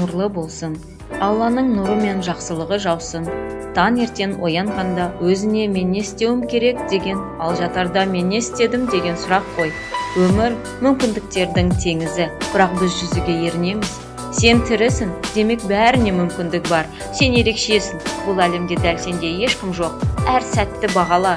нұрлы болсын, Алланың нұры мен жақсылығы жаусын. Таңертең оянғанда өзіне мен не істеуім керек деген, ал жатарда мен не істедім деген сұрақ қой. Өмір мүмкіндіктердің теңізі, бірақ біз жүзеге ерінеміз. Сен тірісің, демек бәріне мүмкіндік бар. Сен ерекшесің, бұл әлемде дәл сенде ешкім жоқ. Әр сәтті бағала.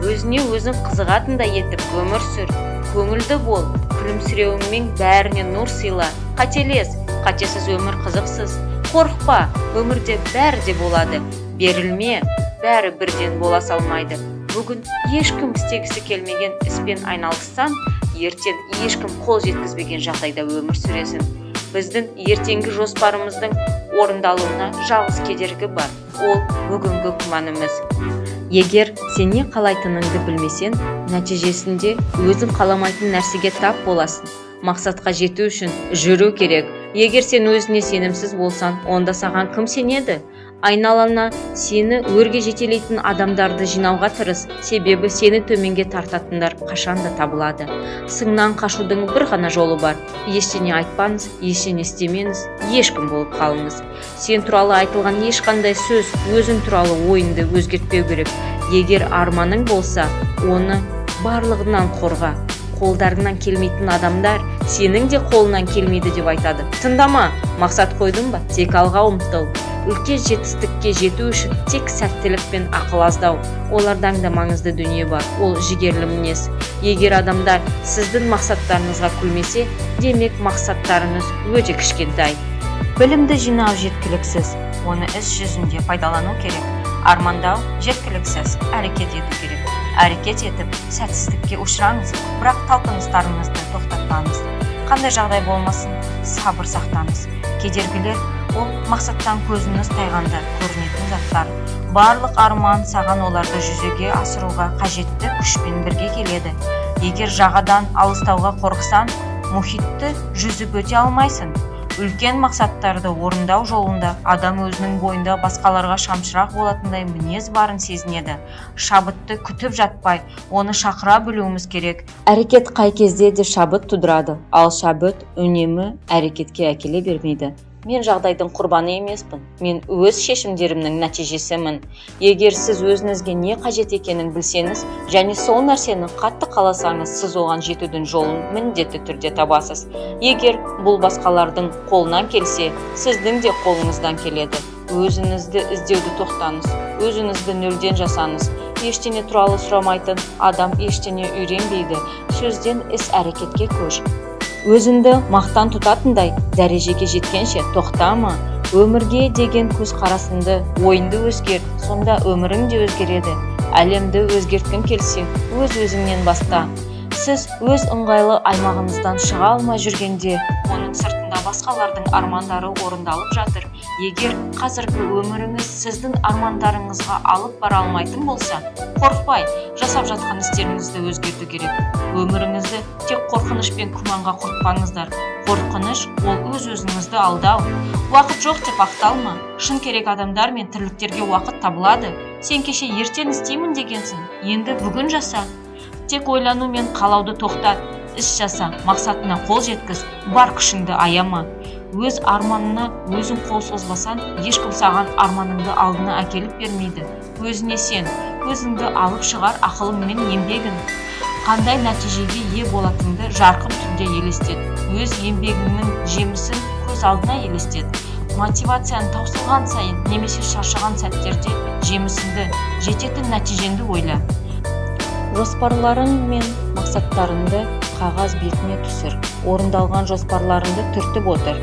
Өзіне өзің қызығатындай етіп өмір сүр. Көңілді бол, күлімсіреуіңмен бәріне нұр сыйла. Қателес, қатесіз өмір қызықсыз. Қорықпа, өмірде бәрі де болады. Берілме, бәрі бірден бола салмайды. Бүгін ешкім істегісі келмеген іспен айналыссаң, ертең ешкім қол жеткізбеген жағдайда өмір сүресің. Біздің ертеңгі жоспарымыздың орындалуына жалғыз кедергі бар. Ол бүгінгі күмәніміз. Егер сен не қалайтыныңды білмесең, нәтижесінде өзің қаламайтын нәрсеге тап боласың. Мақсатқа жету үшін жүру керек. Егер сен өзіне сенімсіз болсаң, онда саған кім сенеді? Айналаңа сені өрге жетелейтін адамдарды жинауға тырыс, себебі сені төменге тартатындар қашанда табылады. Сыңнан қашудың бір ғана жолы бар. Ештеңе айтпаңыз, ештеңе істемеңіз, ешкім болып қалыңыз. Сен туралы айтылған ешқандай сөз өзің туралы ойыңды өзгертпеу керек. Егер арманың болса, оны барлығынан қорға. Қолдарынан келмейтін адамдар сенің де қолынан келмейді деп айтады. Тыңдама, мақсат қойдың ба? Тек алға ұмтыл. Үлкен жетістікке жету үшін тек сәттілік пен ақыл аздау. Олардан да маңызды дүние бар. Ол жігерлі мінез. Егер адамдар сіздің мақсаттарыңызға күлмесе, демек мақсаттарыңыз өте кішкентай. Білімді жинау жеткіліксіз. Оны іс жүзінде пайдалану керек. Армандау жеткіліксіз. Әрекет ету керек. Әрекет етіп, сәтсіздікке ұшыраңыз, бірақ талпыныстарыңызды тоқтатпаңыз. Қандай жағдай болмасын, сабыр сақтаңыз. Кедергілер ол мақсаттан көзіңіз тайғанда көрінетін заттар. Барлық арман саған оларды жүзеге асыруға қажетті күшпен бірге келеді. Егер жағадан алыстауға қорықсаң, мұхитты жүзіп өте алмайсың. Үлкен мақсаттарды орындау жолында адам өзінің бойында басқаларға шамшырақ болатындай мінез барын сезінеді. Шабытты күтіп жатпай, оны шақыра білуіміз керек. Әрекет қай кезде де шабыт тудырады, ал шабыт үнемі әрекетке әкеле бермейді. Мен жағдайдың құрбаны емеспін. Мен өз шешімдерімнің нәтижесімін. Егер сіз өзіңізге не қажет екенін білсеңіз, және сол нәрсені қатты қаласаңыз, сіз оған жетудің жолын міндетті түрде табасыз. Егер бұл басқалардың қолынан келсе, сіздің де қолыңыздан келеді. Өзіңізді іздеуді тоқтаңыз, өзіңізді нөлден жасаңыз. Ештеңе туралы сұрамайтын адам ештеңе үйренбейді. Сөзден іс әрекетке көш. Өзіңді мақтан тұтатындай дәрежеге жеткенше тоқтама. Өмірге деген көзқарасыңды, ойыңды өзгерт, сонда өмірің де өзгереді. Әлемді өзгерткің келсе, өз-өзіңнен баста. Сіз өз ыңғайлы аймағыңыздан шыға алмай жүргенде, оның сыртында басқалардың армандары орындалып жатыр. Егер қазіргі өміріңіз сіздің армандарыңызға алып бара алмайтын болса, қорықпай, жасап жатқан істеріңізді өзгерту керек. Өміріңізді тек қорқыныш пен күмәнға құртпаңыздар. Қорқыныш ол өз-өзіңізді алдау. Уақыт жоқ деп ақталма. Шын керек адамдар мен тірліктерге уақыт табылады. Сен кеше ертең істеймін дегенсің, енді бүгін жаса. Тек ойлану мен қалауды тоқтат, іс жаса, мақсатына қол жеткіз, бар күшіңді аяма. Өз арманына өзің қол созбасаң, ешкім саған арманыңды алдына әкеліп бермейді. Өзіне сен, өзіңді алып шығар ақылың мен еңбегің. Қандай нәтижеге ие болатынды жарқын түрде елестет. Өз еңбегіңнің жемісін көз алдына елестет. Мотивацияң таусылған сайын, немесе шаршаған сәттерде жемісіңді, жететін нәтижеңді ойла. Жоспарларың мен мақсаттарыңды қағаз бетіне түсір. Орындалған жоспарларыңды түртіп отыр.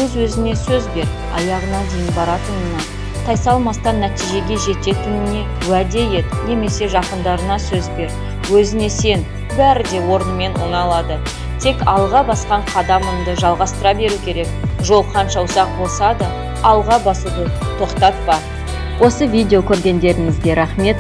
Өз-өзіне сөз бер, аяғына дейін баратынына. Тайсалмастан нәтижеге жететініне уәде ет, немесе жақындарына сөз бер. Өзіне сен, бәрі де орнымен оңалады. Тек алға басқан қадамыңды жалғастыра беру керек. Жол қанша ұзақ болса да, алға басуды тоқтатпа. Осы видео көргендеріңізге рахмет.